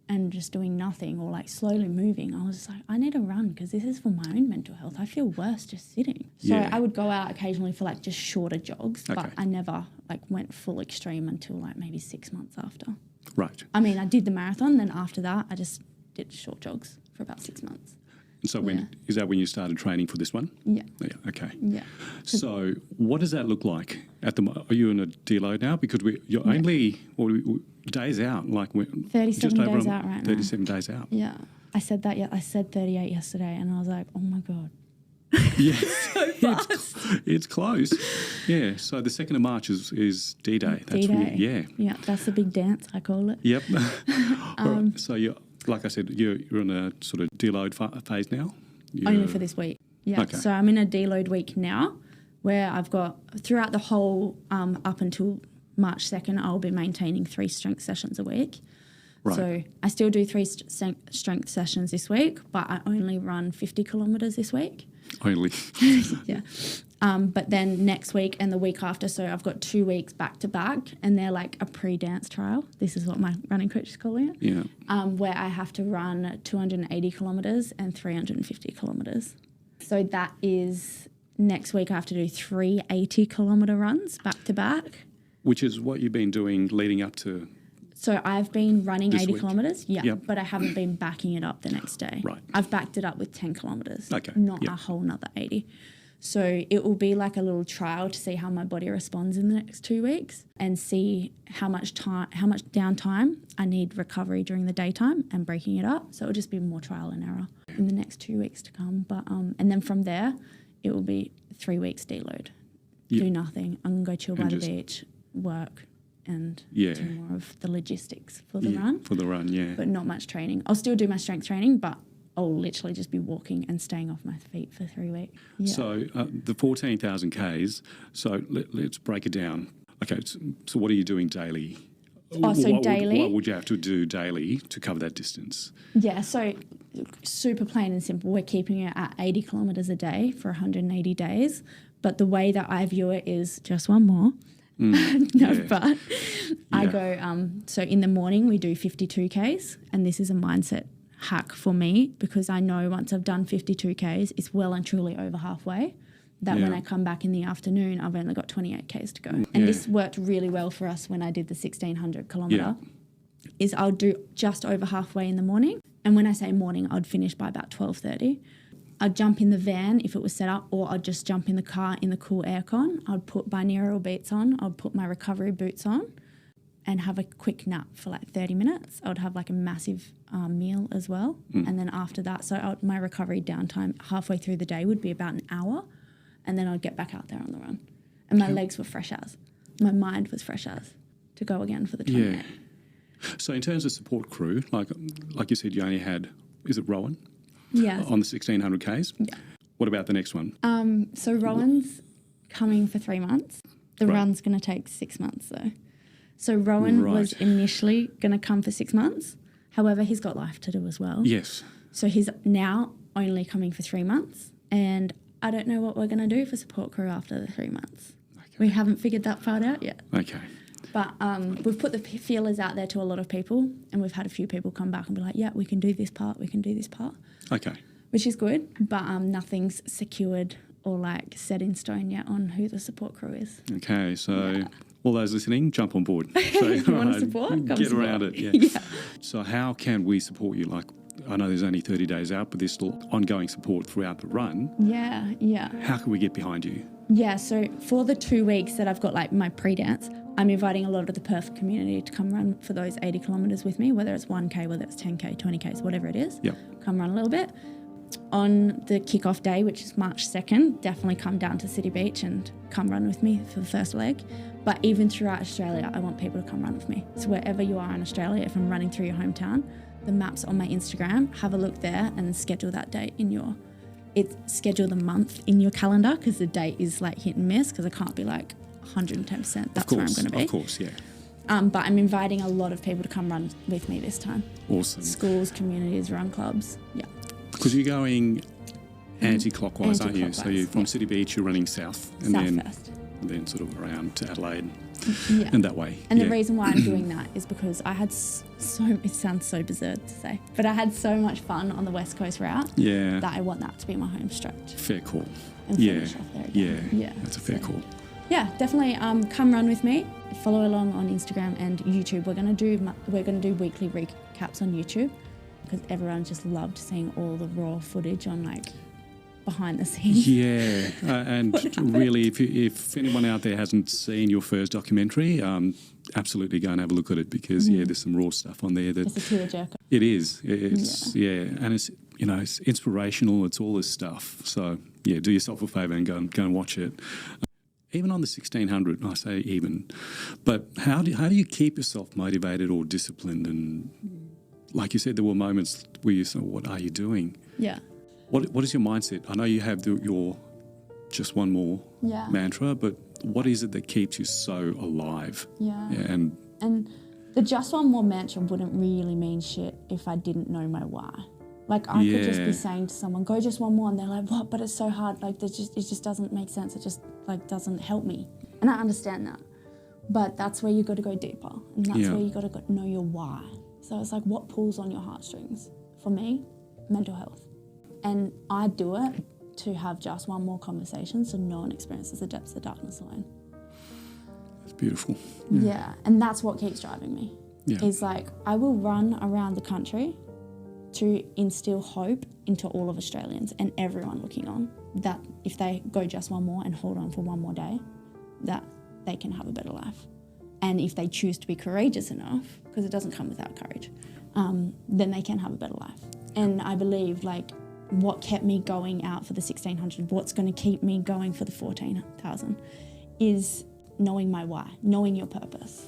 and just doing nothing or slowly moving, I was just like, I need to run because this is for my own mental health. I feel worse just sitting. So I would go out occasionally for just shorter jogs, but I never went full extreme until maybe 6 months after. Right. I mean, I did the marathon, then after that, I just did short jogs for about 6 months. And so is that when you started training for this one? Yeah. Okay. Yeah. So what does that look like at the moment? Are you in a deload now? Because you're only days out, 37 days out right now. 37 days out. Yeah. I said that. I said 38 yesterday, and I was like, oh my God. Yeah. So fast. It's close. Yeah. So the 2nd of March is D-Day. That's D-Day. Yeah, that's the big dance, I call it. Yep. Right. So like I said, you're in a sort of deload phase now? Only for this week. Yeah. Okay. So I'm in a deload week now where I've got, throughout the whole up until March 2nd, I'll be maintaining 3 strength sessions a week. Right. So I still do 3 strength sessions this week, but I only run 50 kilometres this week. Only. Yeah. But then next week and the week after, so I've got 2 weeks back to back, and they're like a pre-dance trial. This is what my running coach is calling it. Yeah. Where I have to run 280 kilometres and 350 kilometres. So that is next week. I have to do 3 80-kilometre runs back to back. Which is what you've been doing leading up to. So I've been running 80 week. kilometres, but I haven't been backing it up the next day. Right. I've backed it up with 10 kilometres, okay. not a whole nother 80. So it will be like a little trial to see how my body responds in the next 2 weeks and see how much downtime I need recovery during the daytime and breaking it up. So it'll just be more trial and error in the next 2 weeks to come. But and then from there, it will be 3 weeks deload. Do nothing. I'm going to go chill by the beach, work, and do more of the logistics for the run. For the run, yeah. But not much training. I'll still do my strength training, but I'll literally just be walking and staying off my feet for 3 weeks. Yeah. So the 14,000 Ks, so let's break it down. Okay, so what are you doing daily? Daily? What would you have to do daily to cover that distance? Yeah, so super plain and simple. We're keeping it at 80 kilometres a day for 180 days. But the way that I view it is just one more. But I go, so in the morning we do 52 Ks, and this is a mindset hack for me because I know once I've done 52 Ks, it's well and truly over halfway. That when I come back in the afternoon, I've only got 28 Ks to go. And this worked really well for us when I did the 1,600 kilometre, is I'll do just over halfway in the morning. And when I say morning, I'd finish by about 12:30. I'd jump in the van if it was set up, or I'd just jump in the car in the cool aircon. I'd put binaural beats on. I'd put my recovery boots on and have a quick nap for like 30 minutes. I would have like a massive meal as well. And then after that, so my recovery downtime halfway through the day would be about an hour. And then I'd get back out there on the run. And my legs were fresh as. My mind was fresh as to go again for the 28. Yeah. So in terms of support crew, like you said, you only had, is it Rowan? Yeah. On the 1,600 Ks? Yeah. What about the next one? So Rowan's coming for 3 months. The run's going to take 6 months though. So Rowan was initially going to come for 6 months. However, he's got life to do as well. Yes. So he's now only coming for 3 months. And I don't know what we're going to do for support crew after the 3 months. Okay. We haven't figured that part out yet. Okay. But we've put the feelers out there to a lot of people, and we've had a few people come back and be like, yeah, we can do this part, we can do this part. Okay. Which is good, but nothing's secured or like set in stone yet on who the support crew is. Okay, so all those listening, jump on board. So, you want to support? Come get support. around it, yeah. So how can we support you? Like, I know there's only 30 days out, but there's still ongoing support throughout the run. Yeah. How can we get behind you? Yeah, so for the 2 weeks that I've got like my pre-dance, I'm inviting a lot of the Perth community to come run for those 80 kilometres with me, whether it's 1K, whether it's 10K, 20Ks, whatever it is. Yep. Come run a little bit. On the kick-off day, which is March 2nd, definitely come down to City Beach and come run with me for the first leg. But even throughout Australia, I want people to come run with me. So wherever you are in Australia, if I'm running through your hometown, the map's on my Instagram, have a look there and schedule that date schedule the month in your calendar, because the date is like hit and miss, because I can't be like 110% that's where I'm going to be. Of course, yeah. But I'm inviting a lot of people to come run with me this time. Awesome. Schools, communities, run clubs, yeah. Because you're going anti-clockwise, aren't you? So you're from City Beach, you're running south. And then sort of around to Adelaide and that way. And the reason why I'm doing that is because I had it sounds so bizarre to say, but I had so much fun on the West Coast route that I want that to be my home stretch. Fair call. And finish off there again. Yeah, that's a fair call. Yeah, definitely come run with me. Follow along on Instagram and YouTube. We're gonna do weekly recaps on YouTube, because everyone just loved seeing all the raw footage on like behind the scenes. Yeah, and really, if anyone out there hasn't seen your first documentary, absolutely go and have a look at it, because there's some raw stuff on there that it's a tearjerker. It is. It's and it's it's inspirational. It's all this stuff. So yeah, do yourself a favour and go and watch it. Even on the 1,600, I say even, but how do you keep yourself motivated or disciplined? And like you said, there were moments where you said, "What are you doing?" Yeah. What is your mindset? I know you have your just one more mantra, but what is it that keeps you so alive? Yeah. And the just one more mantra wouldn't really mean shit if I didn't know my why. Like I could just be saying to someone, go just one more, and they're like, what? But it's so hard. Like it just doesn't make sense. It just like doesn't help me. And I understand that. But that's where you got to go deeper. And that's where you got to know your why. So it's like, what pulls on your heartstrings? For me, mental health. And I do it to have just one more conversation so no one experiences the depths of darkness alone. It's beautiful. Yeah. And that's what keeps driving me. Yeah. Is like, I will run around the country to instill hope into all of Australians and everyone looking on, that if they go just one more and hold on for one more day, that they can have a better life. And if they choose to be courageous enough, because it doesn't come without courage, then they can have a better life. And I believe, like, what kept me going out for the 1,600, what's going to keep me going for the 14,000 is knowing my why, knowing your purpose.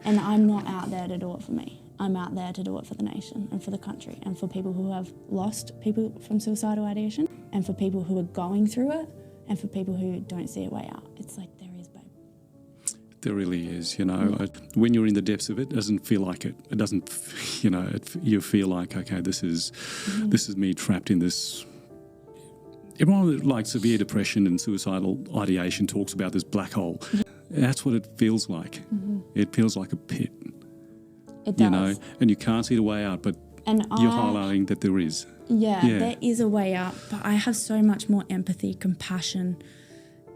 And I'm not out there to do it for me. I'm out there to do it for the nation and for the country and for people who have lost people from suicidal ideation and for people who are going through it and for people who don't see a way out. It's like, there is, babe. There really is, you know. When you're in the depths of it, it doesn't feel like it. It doesn't, you know, you feel like, okay, this is me trapped in this. Everyone with, like, severe depression and suicidal ideation talks about this black hole. That's what it feels like. It feels like a pit. It does. You know, and you can't see the way out, but you're highlighting that there is. Yeah, there is a way out, but I have so much more empathy, compassion,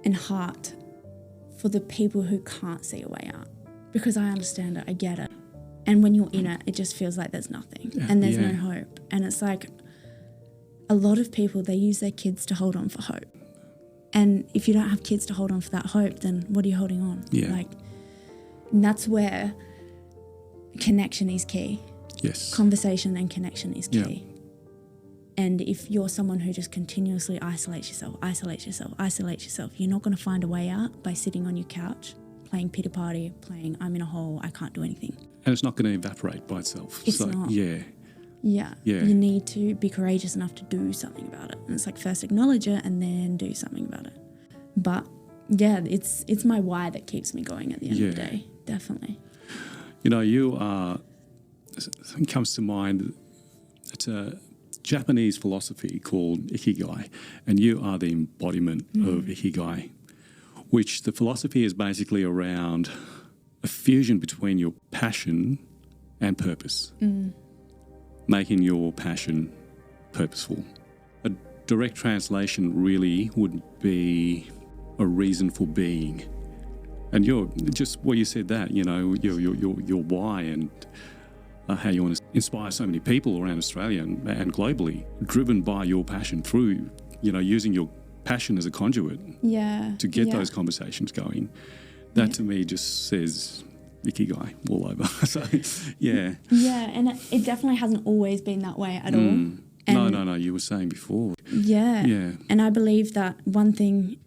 and heart for the people who can't see a way out, because I understand it, I get it. And when you're in it, it just feels like there's nothing and there's no hope. And it's like a lot of people, they use their kids to hold on for hope. And if you don't have kids to hold on for that hope, then what are you holding on? Yeah. Like, and that's where connection is key. Yes. Conversation and connection is key. Yeah. And if you're someone who just continuously isolates yourself, you're not going to find a way out by sitting on your couch, playing pity party, playing I'm in a hole, I can't do anything. And it's not going to evaporate by itself. It's not. Yeah. You need to be courageous enough to do something about it. And it's like, first acknowledge it and then do something about it. But yeah, it's my why that keeps me going at the end of the day. Definitely. You know, you are, something comes to mind, it's a Japanese philosophy called Ikigai, and you are the embodiment of Ikigai, which the philosophy is basically around a fusion between your passion and purpose, making your passion purposeful. A direct translation really would be a reason for being. And you're just, well, you said that, you know, your why and how you want to inspire so many people around Australia and globally, driven by your passion through, you know, using your passion as a conduit to get those conversations going. That to me just says Ikigai all over. So, yeah. Yeah, and it definitely hasn't always been that way at all. And no, you were saying before. Yeah. And I believe that one thing,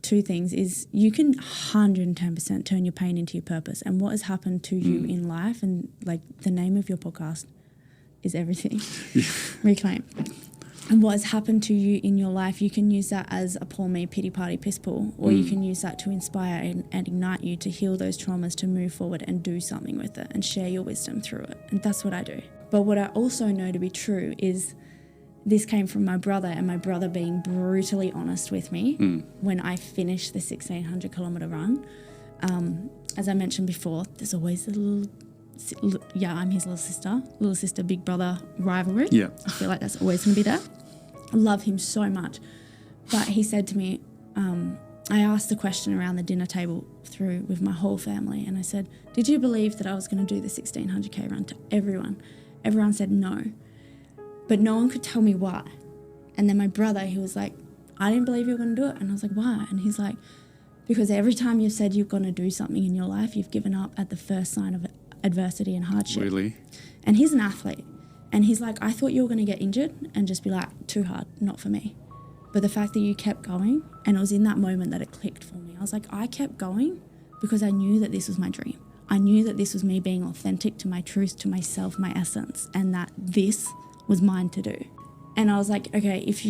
two things, is you can 110% turn your pain into your purpose. And what has happened to you in life, and like the name of your podcast is Everything. Reclaim. And what has happened to you in your life, you can use that as a poor me, pity party, piss pool, or you can use that to inspire and ignite you to heal those traumas, to move forward and do something with it and share your wisdom through it. And that's what I do. But what I also know to be true is this came from my brother, and my brother being brutally honest with me when I finished the 1,600 kilometre run. As I mentioned before, there's always a I'm his little sister, big brother rivalry. Yeah. I feel like that's always going to be there. I love him so much. But he said to me, I asked the question around the dinner table through with my whole family, and I said, did you believe that I was going to do the 1,600k run? To everyone. Everyone said no. But no one could tell me why. And then my brother, he was like, I didn't believe you were going to do it. And I was like, why? And he's like, because every time you've said you're going to do something in your life, you've given up at the first sign of adversity and hardship. Really? And he's an athlete. And he's like, I thought you were going to get injured and just be like, too hard, not for me. But the fact that you kept going, and it was in that moment that it clicked for me. I was like, I kept going because I knew that this was my dream. I knew that this was me being authentic to my truth, to myself, my essence, and that this was mine to do. And I was like, okay, if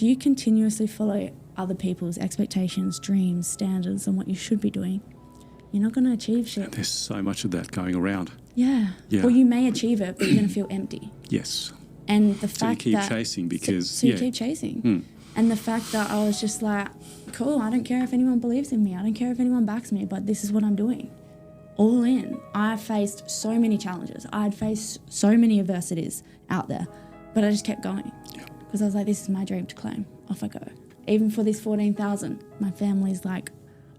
you continuously follow other people's expectations, dreams, standards, and what you should be doing, you're not going to achieve shit. There's so much of that going around. Yeah. Well, you may achieve it, but you're going to feel empty. Yes. And the fact so you keep chasing because... So you keep chasing. And the fact that I was just like, cool, I don't care if anyone believes in me. I don't care if anyone backs me, but this is what I'm doing. All in. I faced so many challenges. I'd faced so many adversities out there, but I just kept going. Because I was like, this is my dream to claim. Off I go. Even for this 14,000, my family's like,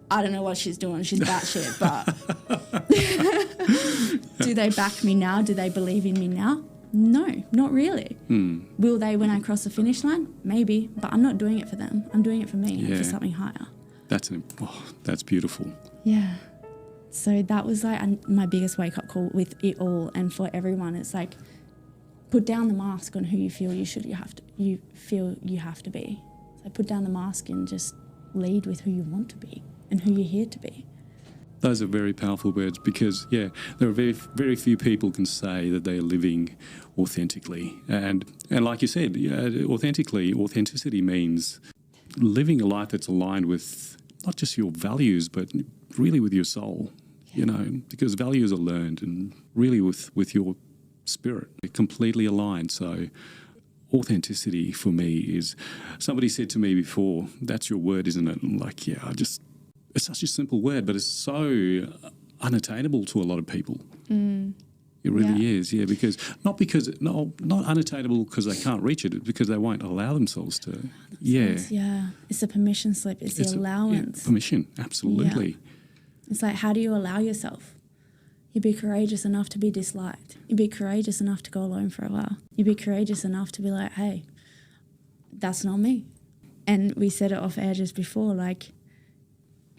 I don't know what she's doing. She's batshit, but do they back me now? Do they believe in me now? No, not really. Will they when I cross the finish line? Maybe, but I'm not doing it for them. I'm doing it for me and for something higher. That's beautiful. Yeah. So that was like my biggest wake-up call with it all, and for everyone. It's like, put down the mask on who you feel you have to be. So put down the mask and just lead with who you want to be and who you're here to be. Those are very powerful words because, there are very, very few people can say that they are living authentically. And like you said, authenticity means living a life that's aligned with not just your values, but really with your soul, because values are learned and really with your spirit, completely aligned. So authenticity for me is, somebody said to me before, that's your word, isn't it? I'm like, it's such a simple word, but it's so unattainable to a lot of people. It really is, because not unattainable because they can't reach it, it's because they won't allow themselves to. It's a permission slip. It's the allowance. Permission, absolutely. Yeah. It's like, how do you allow yourself? You be courageous enough to be disliked. You be courageous enough to go alone for a while. You be courageous enough to be like, hey, that's not me. And we said it off air just before, like,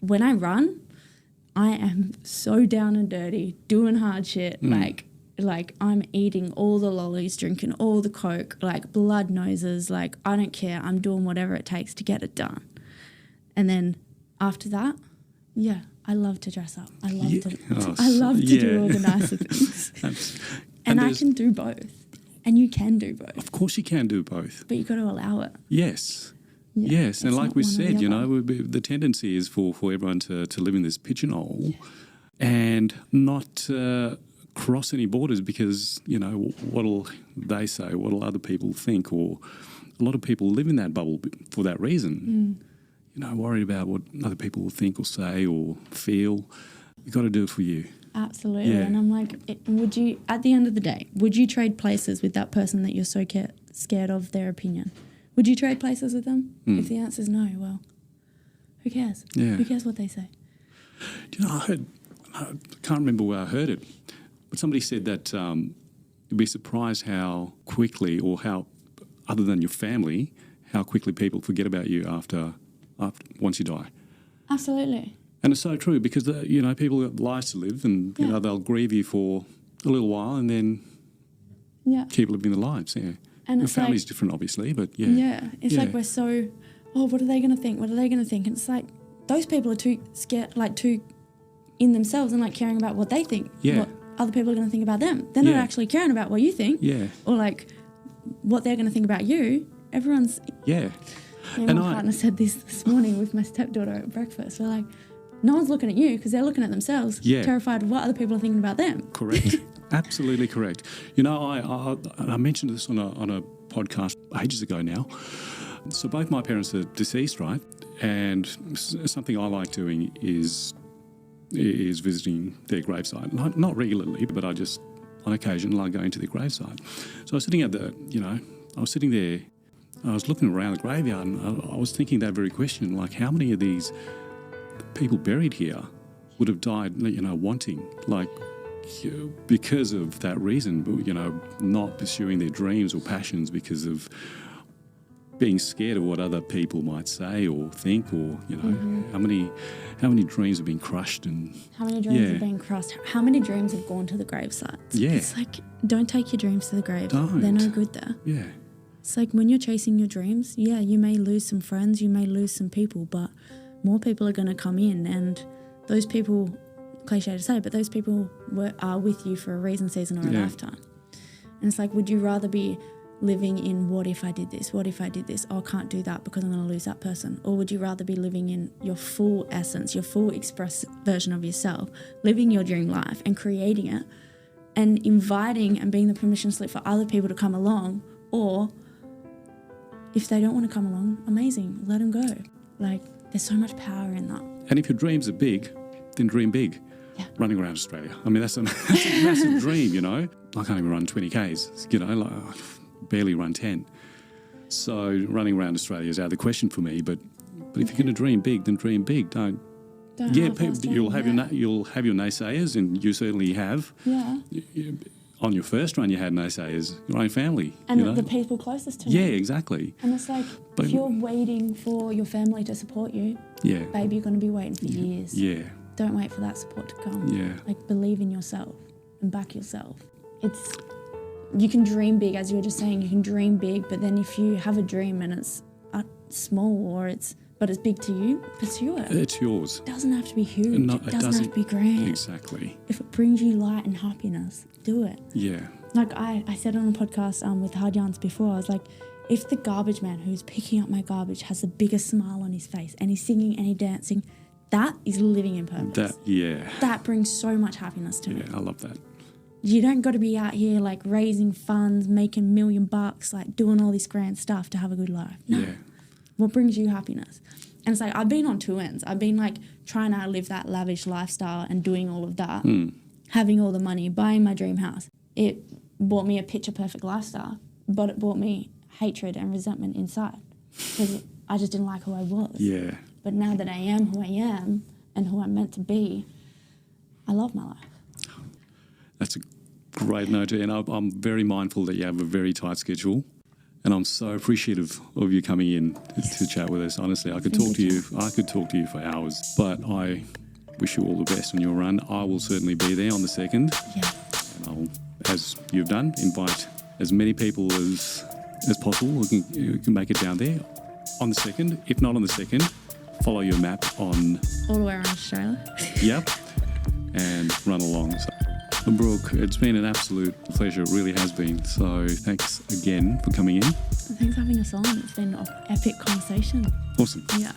when I run, I am so down and dirty, doing hard shit. Like I'm eating all the lollies, drinking all the Coke, like blood noses. Like, I don't care. I'm doing whatever it takes to get it done. And then after that, I love to dress up. I love to do all the nicer things. and I can do both. And you can do both. Of course you can do both. But you've got to allow it. Yes. Yes, and like we said, the tendency is for everyone to live in this pigeonhole and not cross any borders because, what'll they say, what'll other people think, or a lot of people live in that bubble for that reason, worried about what other people will think or say or feel. You've got to do it for you. Absolutely. Yeah. And I'm like, would you, at the end of the day, would you trade places with that person that you're so scared of their opinion? Would you trade places with them? If the answer is no, well, who cares? Yeah. Who cares what they say? I can't remember where I heard it, but somebody said that you'd be surprised how quickly, or how, other than your family, how quickly people forget about you after once you die. Absolutely. And it's so true because, people have lives to live and, they'll grieve you for a little while and then keep living their lives, And the family's different, obviously, but it's like we're so, what are they going to think? What are they going to think? And it's like those people are too scared, like too in themselves and like caring about what they think, what other people are going to think about them. They're not actually caring about what you think, or like what they're going to think about you. Everyone's my partner said this morning with my stepdaughter at breakfast. We're like, no one's looking at you because they're looking at themselves, terrified of what other people are thinking about them. Correct. Absolutely correct. I mentioned this on a podcast ages ago now. So both my parents are deceased, right? And something I like doing is visiting their gravesite. Not regularly, but I just, on occasion, like going to their gravesite. So I was sitting sitting there, I was looking around the graveyard and I was thinking that very question, like how many of these people buried here would have died, wanting, like, because of that reason, not pursuing their dreams or passions because of being scared of what other people might say or think, or how many dreams have been crushed, and how many dreams have been crushed, how many dreams have gone to the gravesites. It's like, don't take your dreams to the grave. They're no good there. It's like when you're chasing your dreams, you may lose some friends, you may lose some people, but more people are going to come in, and those people, cliche to say, but those people are with you for a reason, season, or a lifetime. And it's like, would you rather be living in what if I did this? What if I did this? Oh, I can't do that because I'm going to lose that person. Or would you rather be living in your full essence, your full express version of yourself, living your dream life and creating it and inviting and being the permission slip for other people to come along? Or if they don't want to come along, amazing, let them go. Like, there's so much power in that. And if your dreams are big, then dream big. Running around Australia. I mean, that's a massive dream, I can't even run 20 Ks, barely run 10. So running around Australia is out of the question for me, but if you're going to dream big, then dream big. Don't you'll have your naysayers, and you certainly have. on your first run you had naysayers, your own family. And you know? the people closest to Yeah, me. exactly. And it's like, But- if you're waiting for your family to support you, Yeah. babe, you're going to be waiting for years. Yeah. Don't wait for that support to come. Yeah. Like, believe in yourself and back yourself. You can dream big, as you were just saying, you can dream big, but then if you have a dream and it's small but it's big to you, pursue it. It's yours. It doesn't have to be huge. No, it doesn't have to be grand. Exactly. If it brings you light and happiness, do it. Yeah. Like I said on a podcast with Hard Yarns before, I was like, if the garbage man who's picking up my garbage has the biggest smile on his face and he's singing and he's dancing, that is living in purpose. That brings so much happiness to me. Yeah, I love that. You don't got to be out here like raising funds, making $1 million, like doing all this grand stuff to have a good life. No. Yeah. What brings you happiness? And it's like, I've been on two ends. I've been like trying to live that lavish lifestyle and doing all of that, having all the money, buying my dream house. It bought me a picture perfect lifestyle, but it brought me hatred and resentment inside because I just didn't like who I was. Yeah. But now that I am who I am and who I'm meant to be, I love my life. That's a great note, and I'm very mindful that you have a very tight schedule, and I'm so appreciative of you coming in to chat with us. Honestly, I could talk to you for hours, but I wish you all the best on your run. I will certainly be there on the 2nd. Yeah. And I'll, as you've done, invite as many people as possible who can make it down there on the 2nd. If not on the 2nd, follow your map on... All the way around Australia. Yep. And run along. So, Brooke, it's been an absolute pleasure. It really has been. So thanks again for coming in. Thanks for having us on. It's been an epic conversation. Awesome. Yeah.